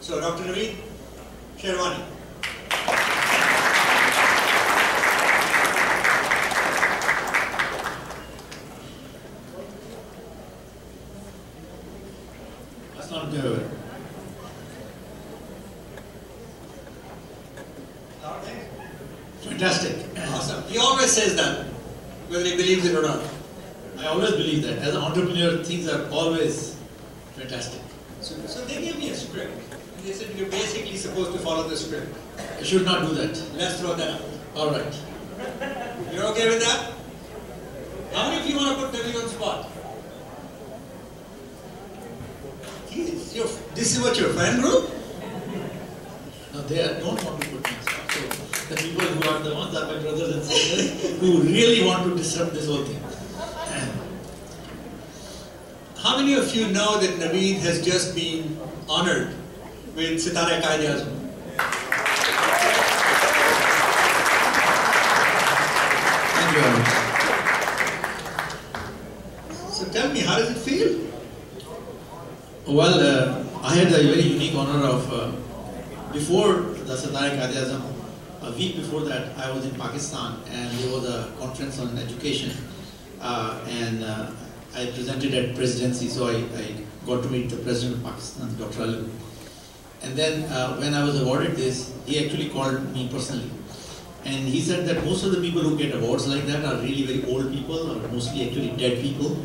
So Dr. Naveed Sherwani. That's not good. Fantastic. Awesome. He always says that, whether he believes it or not. I always believe that. As an entrepreneur, things are always fantastic. So they gave me a script. They said you're basically supposed to follow the script. I should not do that. Let's throw that out. All right. You're okay with that? How many of you want to put Naveed on the spot? This is what your friend group? No, don't want to put me on spot. So the people who are the ones are my brothers and sisters who really want to disrupt this whole thing. How many of you know that Naveed has just been honored with Sitare Qaid-e-Azam? Thank you very much. So tell me, how does it feel? Well, I had a very unique honor of, before the Sitare Qaid-e-Azam, a week before that, I was in Pakistan and there was a conference on education. I presented at presidency, so I got to meet the president of Pakistan, Dr. Ali. And then when I was awarded this, he actually called me personally. And he said that most of the people who get awards like that are really very old people, or mostly actually dead people.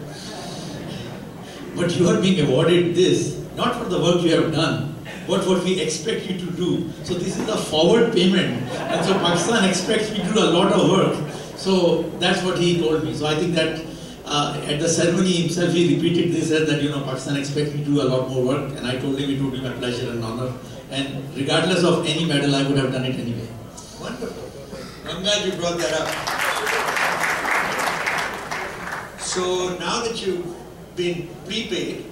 But you are being awarded this, not for the work you have done, but what we expect you to do. So this is a forward payment. And so Pakistan expects me to do a lot of work. So that's what he told me. So I think that at the ceremony himself, he repeated this as that, Pakistan expects me to do a lot more work, and I told him it would be my pleasure and honor. And regardless of any medal, I would have done it anyway. Wonderful. I'm glad you brought that up. So now that you've been prepaid,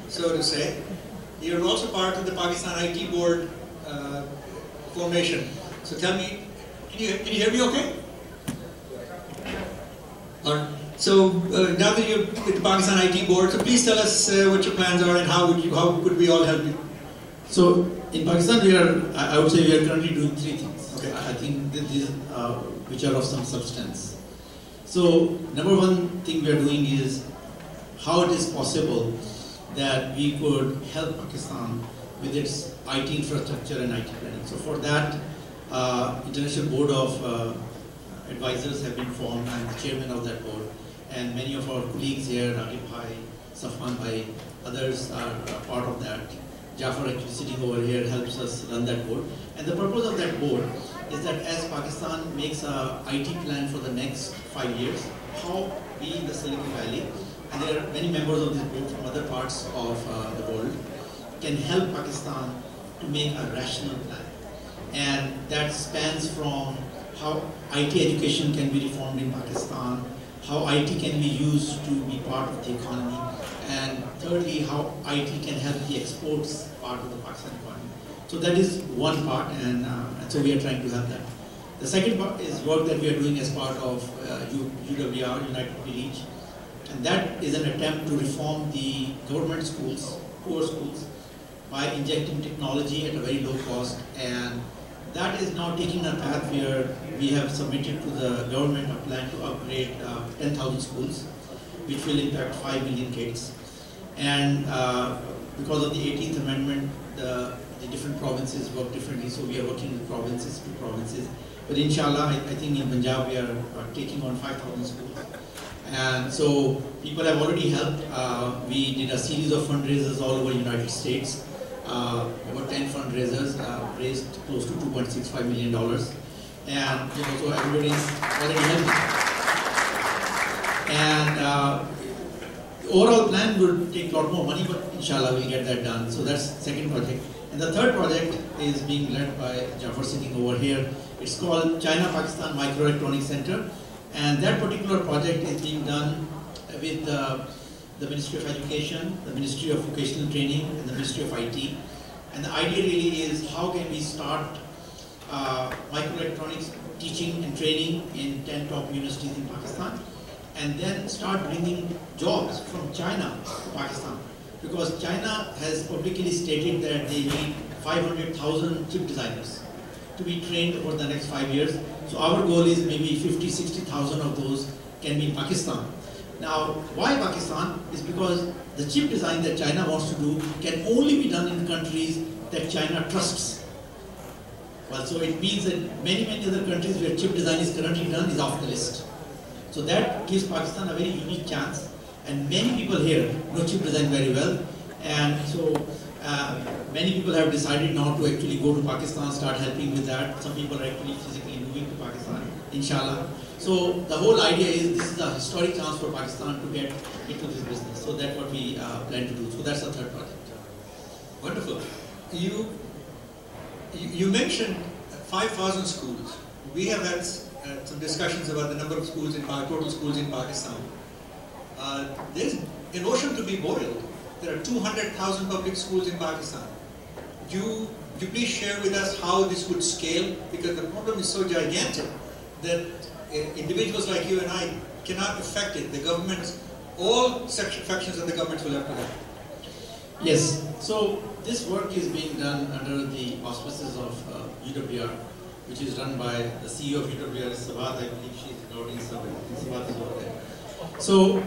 so to say, you're also part of the Pakistan IT board formation. So tell me, can you hear me okay? So now that you're with the Pakistan IT board, so please tell us what your plans are and how could we all help you? So in Pakistan, I would say we are currently doing three things. Okay. I think these which are of some substance. So number one thing we are doing is how it is possible that we could help Pakistan with its IT infrastructure and IT planning. So for that, International Board of Advisors have been formed. I am the chairman of that board. And many of our colleagues here, Ragib Bhai, Safwan Bhai, others are part of that. Jafar actually sitting over here helps us run that board. And the purpose of that board is that as Pakistan makes a IT plan for the next 5 years, how we in the Silicon Valley, and there are many members of this board from other parts of the world, can help Pakistan to make a rational plan. And that spans from how IT education can be reformed in Pakistan, how IT can be used to be part of the economy, and thirdly, how IT can help the exports part of the Pakistan economy. So that is one part, and so we are trying to help that. The second part is work that we are doing as part of UWR, United Village, and that is an attempt to reform the government schools, poor schools, by injecting technology at a very low cost, and that is now taking a path where we have submitted to the government a plan to upgrade 10,000 schools, which will impact 5 million kids. And because of the 18th Amendment, the different provinces work differently, so we are working with provinces to provinces. But inshallah, I think in Punjab we are taking on 5,000 schools. And so people have already helped. We did a series of fundraisers all over the United States. About 10 fundraisers raised close to $2.65 million. And so everybody is already helping. And the overall plan would take a lot more money, but inshallah we'll get that done. So that's the second project. And the third project is being led by Jafar sitting over here. It's called China-Pakistan Microelectronics Center. And that particular project is being done with the Ministry of Education, the Ministry of Vocational Training, and the Ministry of IT. And the idea really is how can we start microelectronics teaching and training in 10 top universities in Pakistan, and then start bringing jobs from China to Pakistan. because China has publicly stated that they need 500,000 chip designers to be trained over the next 5 years. So our goal is maybe 50, 60,000 of those can be in Pakistan. Now, why Pakistan? Is because the chip design that China wants to do can only be done in countries that China trusts. Well, so it means that many other countries where chip design is currently done is off the list. So that gives Pakistan a very unique chance, and many people here know chip design very well, and so many people have decided now to actually go to Pakistan, start helping with that. Some people are actually physically moving to Pakistan, inshallah. So the whole idea is this is a historic chance for Pakistan to get into this business. So that's what we plan to do. So that's the third project. Wonderful. You mentioned 5,000 schools. We have had some discussions about the number of schools in total schools in Pakistan. There's an ocean to be boiled. There are 200,000 public schools in Pakistan. Do you please share with us how this would scale? Because the problem is so gigantic that individuals like you and I cannot affect it. The governments, all sections of the government will have to help. Yes, so this work is being done under the auspices of UWR, which is run by the CEO of UWR, Sabat. I believe she's recording Sabat is over there. So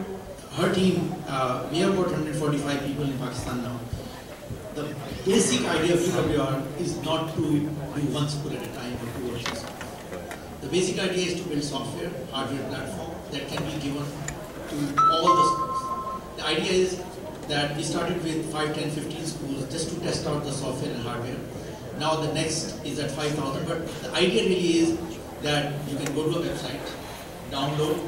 her team, we have about 145 people in Pakistan now. The basic idea of UWR is not to do one school at a time or two versions. The basic idea is to build software, hardware platform that can be given to all the schools. The idea is that we started with 5, 10, 15 schools just to test out the software and hardware. Now the next is at 5,000, but the idea really is that you can go to a website, download,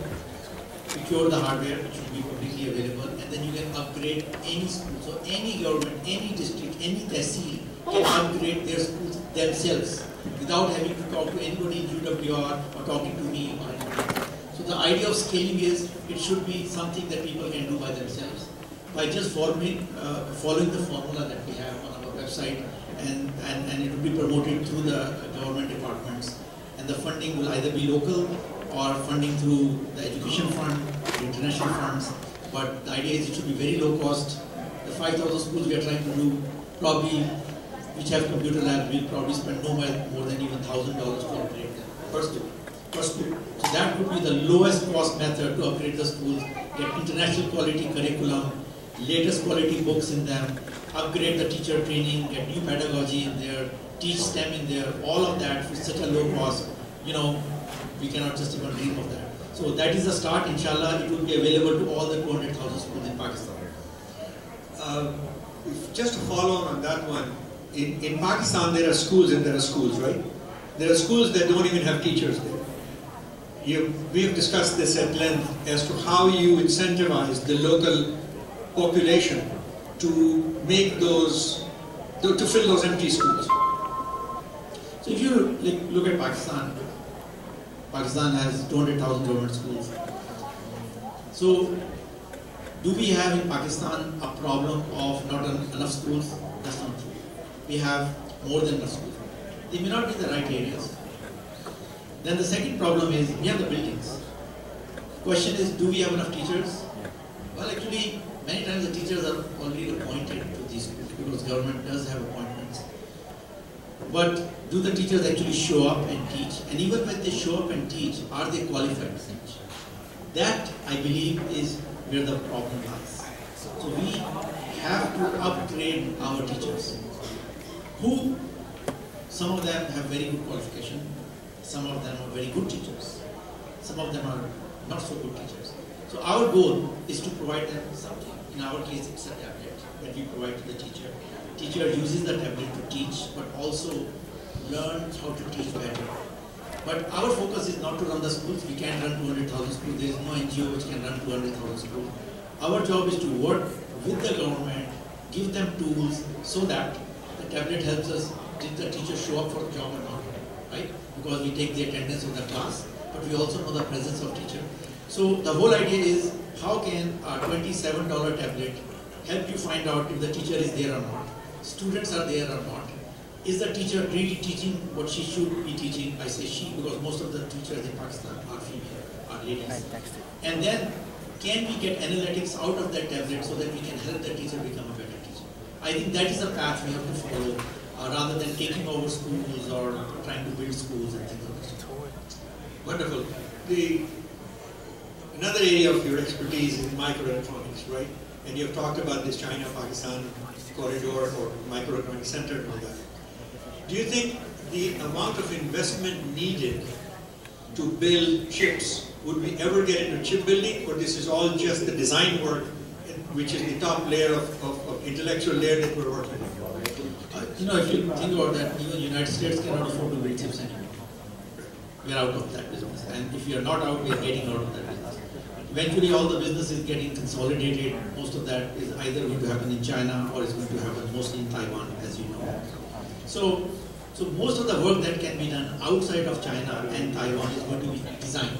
secure the hardware, which should be publicly available, and then you can upgrade any school. So any government, any district, any tehsil can upgrade their schools themselves without having to talk to anybody in UWR or talking to me or anybody. So the idea of scaling is it should be something that people can do by themselves by just following the formula that we have on our website, and it will be promoted through the government departments, and the funding will either be local or funding through the education fund, the international funds, but the idea is it should be very low cost. The 5,000 schools we are trying to do, probably, which have computer labs, will probably spend no more than even $1,000 to upgrade them per school. So that would be the lowest cost method to upgrade the schools, get international quality curriculum, latest quality books in them, upgrade the teacher training, get new pedagogy in there, teach STEM in there, all of that for such a low cost, we cannot just even dream of that. So that is the start, inshallah. It will be available to all the 200,000 schools in Pakistan. Just to follow on that one, in Pakistan there are schools and there are schools, right? There are schools that don't even have teachers there. We have discussed this at length as to how you incentivize the local population to make those, to fill those empty schools. So if you look at Pakistan, Pakistan has 200,000 government schools. So do we have in Pakistan a problem of not enough schools? That's not true. We have more than enough schools. They may not be in the right areas. Then the second problem is we have the buildings. Question is, do we have enough teachers? Well, actually, many times the teachers are already appointed to these schools because government does have appointments. But do the teachers actually show up and teach? And even when they show up and teach, are they qualified to teach? That, I believe, is where the problem lies. So we have to upgrade our teachers, who, some of them have very good qualification, some of them are very good teachers, some of them are not so good teachers. So our goal is to provide them something. In our case, it's a tablet that we provide to the teacher. Teacher uses the tablet to teach, but also learns how to teach better. But our focus is not to run the schools. We can't run 200,000 schools. There is no NGO which can run 200,000 schools. Our job is to work with the government, give them tools so that the tablet helps us. Did the teacher show up for the job or not? Right? Because we take the attendance of the class, but we also know the presence of teacher. So the whole idea is, how can a $27 tablet help you find out if the teacher is there or not? Students are there or not? Is the teacher really teaching what she should be teaching? I say she because most of the teachers in Pakistan are female, are ladies. And then can we get analytics out of that tablet so that we can help the teacher become a better teacher? I think that is a path we have to follow rather than taking over schools or trying to build schools and things like that. Wonderful. Another area of your expertise is microelectronics, right? And you've talked about this China-Pakistan corridor or microelectronics center and all that. Do you think the amount of investment needed to build chips, would we ever get into chip building, or this is all just the design work, which is the top layer of intellectual layer that we're working on? If you think about that, even the United States cannot afford to build chips anymore. We are out of that business. And if we are not out, we are getting out of that business. Eventually, all the business is getting consolidated. Most of that is either going to happen in China or is going to happen mostly in Taiwan, as you know. So most of the work that can be done outside of China and Taiwan is going to be designed.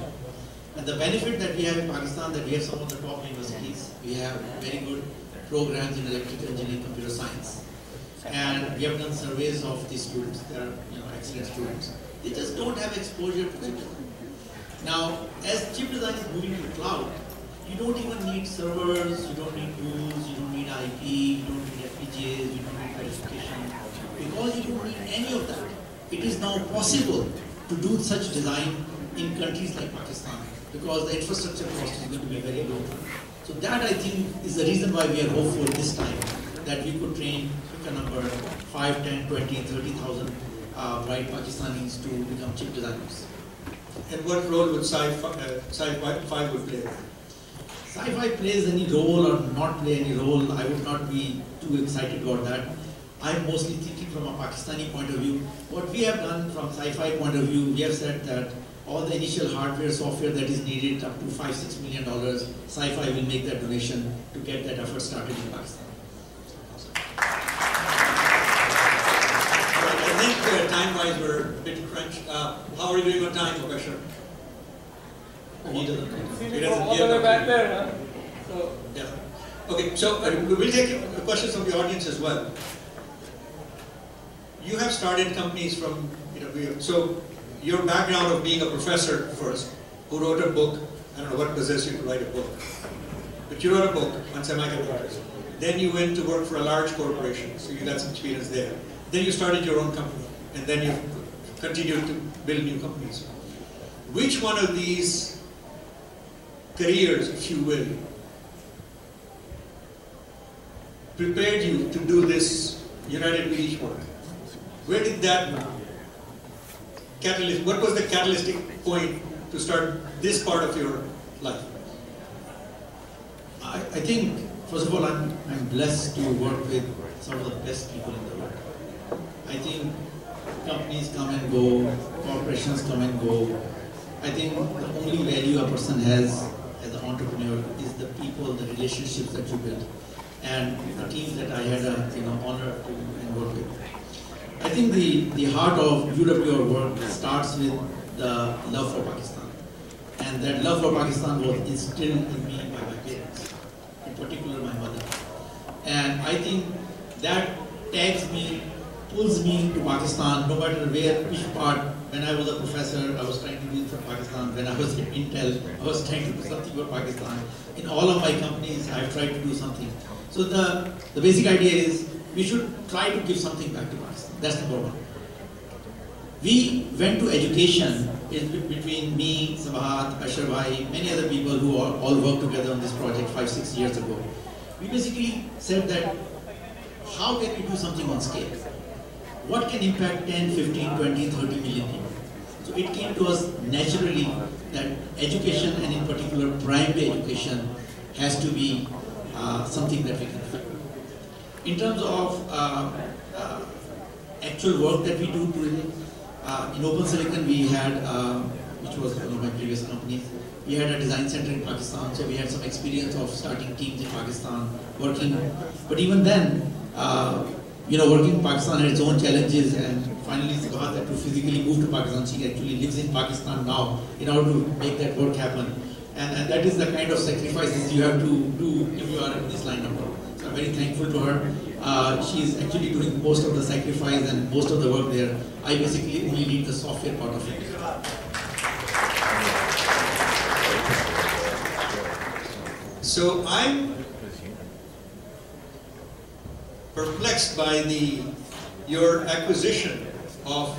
And the benefit that we have in Pakistan, that we have some of the top universities, we have very good programs in electrical engineering, computer science, and we have done surveys of these students. They are excellent students. They just don't have exposure to chip design. Now, as chip design is moving to cloud, you don't even need servers, you don't need tools, you don't need IP, you don't need FPGAs, you don't need verification. Because you don't need any of that, it is now possible to do such design in countries like Pakistan, because the infrastructure cost is going to be very low. So that, I think, is the reason why we are hopeful this time that we could train a number 5, 10, 20, 30,000 bright Pakistanis to become chip designers. And what role would Sci-Fi would play? Sci-Fi plays any role or not play any role, I would not be too excited about that. I'm mostly thinking from a Pakistani point of view. What we have done from Sci-Fi point of view, we have said that all the initial hardware, software that is needed, up to $5–6 million, Sci-Fi will make that donation to get that effort started in Pakistan. I think time-wise we're a bit crunched. How are you doing on time, Mubashar? He doesn't know. All the way back there, huh? So, yeah. Okay, so we'll take questions from the audience as well. You have started companies from, so your background of being a professor first, who wrote a book, I don't know what possessed you to write a book, but you wrote a book on semiconductors. Then you went to work for a large corporation, so you got some experience there. Then you started your own company, and then you continued to build new companies. Which one of these careers, if you will, prepared you to do this United We Reach work? Where did that catalyst, what was the catalytic point to start this part of your life? I think, first of all, I'm blessed to work with some of the best people in the world. I think companies come and go, corporations come and go. I think the only value a person has as an entrepreneur is the people, the relationships that you build, and the teams that I had honor to work with. I think the heart of UWR work starts with the love for Pakistan. And that love for Pakistan was instilled in me by my parents, in particular my mother. And I think that tags me, pulls me to Pakistan, no matter which part. When I was a professor, I was trying to do it for Pakistan. When I was in Intel, I was trying to do something for Pakistan. In all of my companies, I've tried to do something. So the basic idea is, we should try to give something back to Pakistan. That's number one. We went to education between me, Sabahat, Ashar Bhai, many other people who all worked together on this project 5–6 years ago. We basically said that, how can we do something on scale? What can impact 10, 15, 20, 30 million people? So it came to us naturally that education, and in particular primary education, has to be something that we can do. In terms of actual work that we do today, in Open Silicon we had, which was one of my previous companies, we had a design center in Pakistan, so we had some experience of starting teams in Pakistan, working. But even then, working in Pakistan had its own challenges, and finally Sabahat had to physically move to Pakistan. She actually lives in Pakistan now in order to make that work happen. And that is the kind of sacrifices you have to do if you are in this line of work. So I'm very thankful to her. She is actually doing most of the sacrifice and most of the work there. I basically only need the software part of it. So I'm perplexed by your acquisition of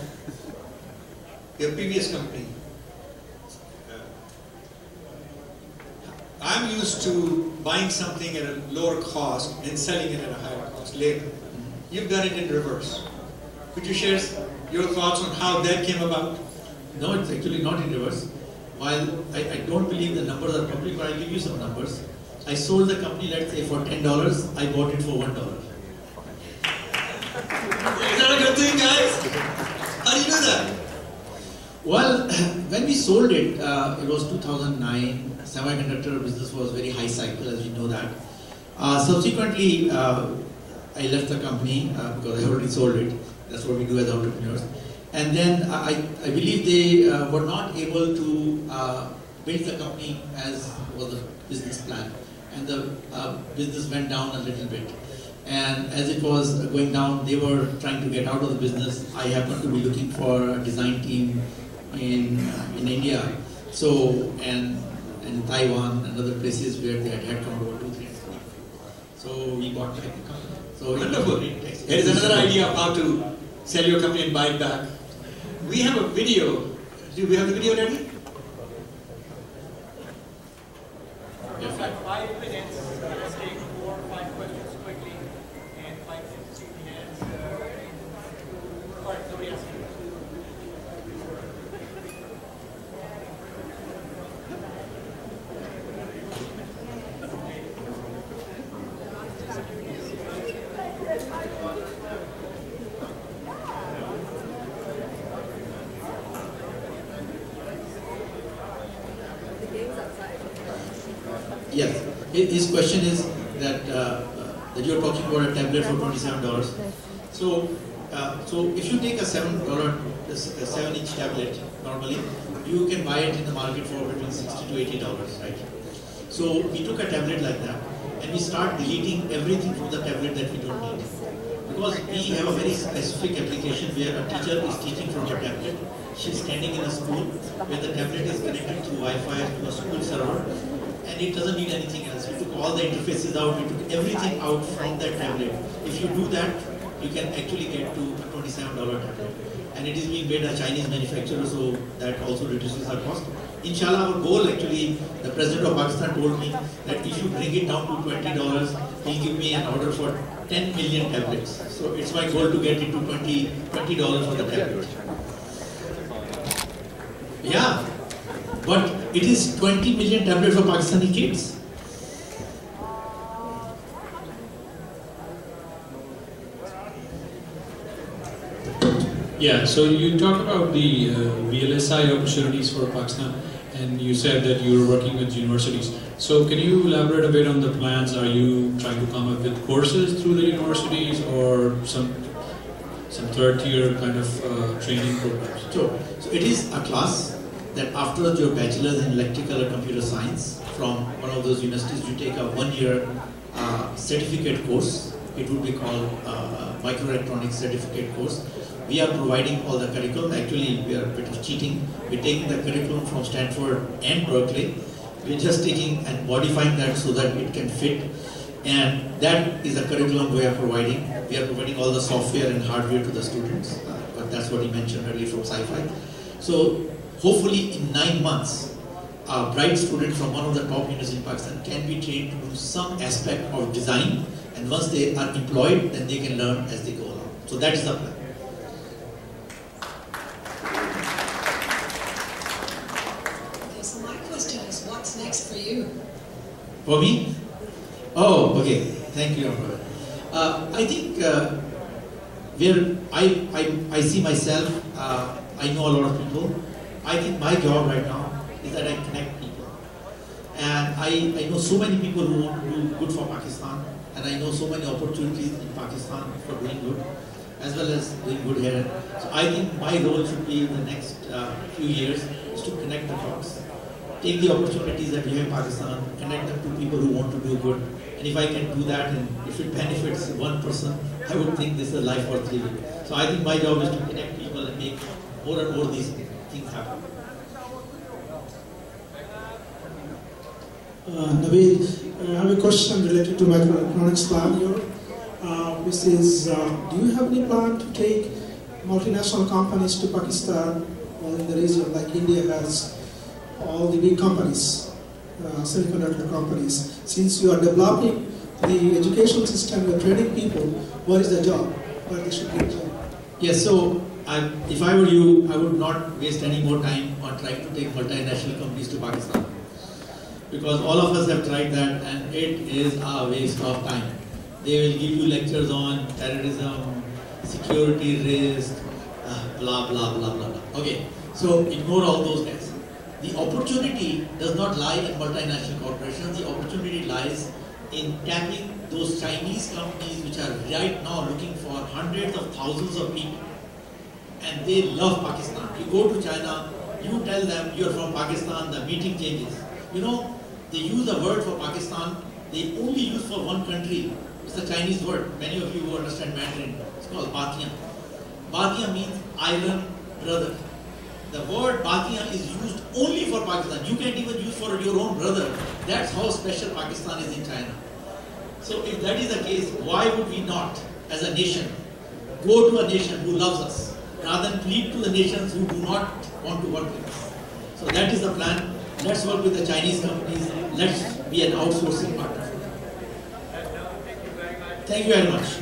your previous company. I'm used to buying something at a lower cost and selling it at a higher cost later. You've done it in reverse. Could you share your thoughts on how that came about? No, it's actually not in reverse. While I don't believe the numbers are public, but I'll give you some numbers. I sold the company, let's say, for $10. I bought it for $1. Is that a good thing, guys? How do you do that? Well, when we sold it, it was 2009. Semiconductor business was very high cycle, as you know that. Subsequently, I left the company because I already sold it. That's what we do as entrepreneurs. And then I believe they were not able to build the company as was the business plan. And the business went down a little bit. And as it was going down, they were trying to get out of the business. I happened to be looking for a design team in India, so and Taiwan and other places where they had headcount over 2-3 people. So we bought back the company. So wonderful. Here is another idea of how to sell your company and buy it back. We have a video. Do we have the video ready? We've got 5 minutes. Let's take 4 or 5 questions quickly, and 5 minutes to the hands. All right, nobody else. Yes, his question is that you're talking about a tablet for $27. So if you take a $7-inch tablet normally, you can buy it in the market for between $60 to $80, right? So we took a tablet like that and we start deleting everything from the tablet that we don't need. Because we have a very specific application where a teacher is teaching from a tablet. She's standing in a school where the tablet is connected through Wi-Fi to a school server. And it doesn't need anything else. We took all the interfaces out, we took everything out from that tablet. If you do that, you can actually get to a $27 tablet. And it is being made by a Chinese manufacturer, so that also reduces our cost. Inshallah, our goal actually, the President of Pakistan told me that if you bring it down to $20, he'll give me an order for 10 million tablets. So it's my goal to get it to $20 for the tablet. Yeah. But it is 20 million tablets for Pakistani kids. Yeah, so you talk about the VLSI opportunities for Pakistan, and you said that you were working with universities. So can you elaborate a bit on the plans? Are you trying to come up with courses through the universities or some third-tier kind of training programs? So it is a class that after your bachelor's in electrical or computer science from one of those universities, you take a 1-year certificate course. It would be called microelectronics certificate course. We are providing all the curriculum. Actually, we are a bit of cheating. We're taking the curriculum from Stanford and Berkeley. We're just taking and modifying that so that it can fit. And that is the curriculum we are providing. We are providing all the software and hardware to the students. But that's what he mentioned earlier from Sci-Fi. So hopefully in 9 months, a bright student from one of the top universities in Pakistan can be trained to do some aspect of design. And once they are employed, then they can learn as they go along. So that is the plan. For you? For me? Oh, okay. Thank you, brother. I think where I see myself, I know a lot of people. I think my job right now is that I connect people. And I know so many people who want to do good for Pakistan. And I know so many opportunities in Pakistan for doing good, as well as doing good here. So I think my role should be in the next few years is to connect the dots. Take the opportunities that we have in Pakistan, connect them to people who want to do good. And if I can do that and if it benefits one person, I would think this is a life worth living. So I think my job is to connect people and make more and more these things happen. Naveed, I have a question related to microelectronics lab here. This is, do you have any plan to take multinational companies to Pakistan or in the region like India has all the big companies, semiconductor companies? Since you are developing the education system, you are training people, what is the job? What they should get job? Yes, so if I were you, I would not waste any more time on trying to take multinational companies to Pakistan. Because all of us have tried that and it is a waste of time. They will give you lectures on terrorism, security risk, blah, blah, blah, blah, blah. Okay, so ignore all those guys. The opportunity does not lie in multinational corporations. The opportunity lies in tapping those Chinese companies which are right now looking for hundreds of thousands of people. And they love Pakistan. You go to China, you tell them you're from Pakistan, the meeting changes. You know, they use a word for Pakistan, they only use for one country. It's a Chinese word. Many of you who understand Mandarin, it's called Batiyan. Batiyan means iron brother. The word Batiyan is used only for Pakistan. You can't even use for your own brother. That's how special Pakistan is in China. So if that is the case, why would we not, as a nation, go to a nation who loves us, rather than plead to the nations who do not want to work with us? So that is the plan. Let's work with the Chinese companies. Let's be an outsourcing partner. Thank you very much.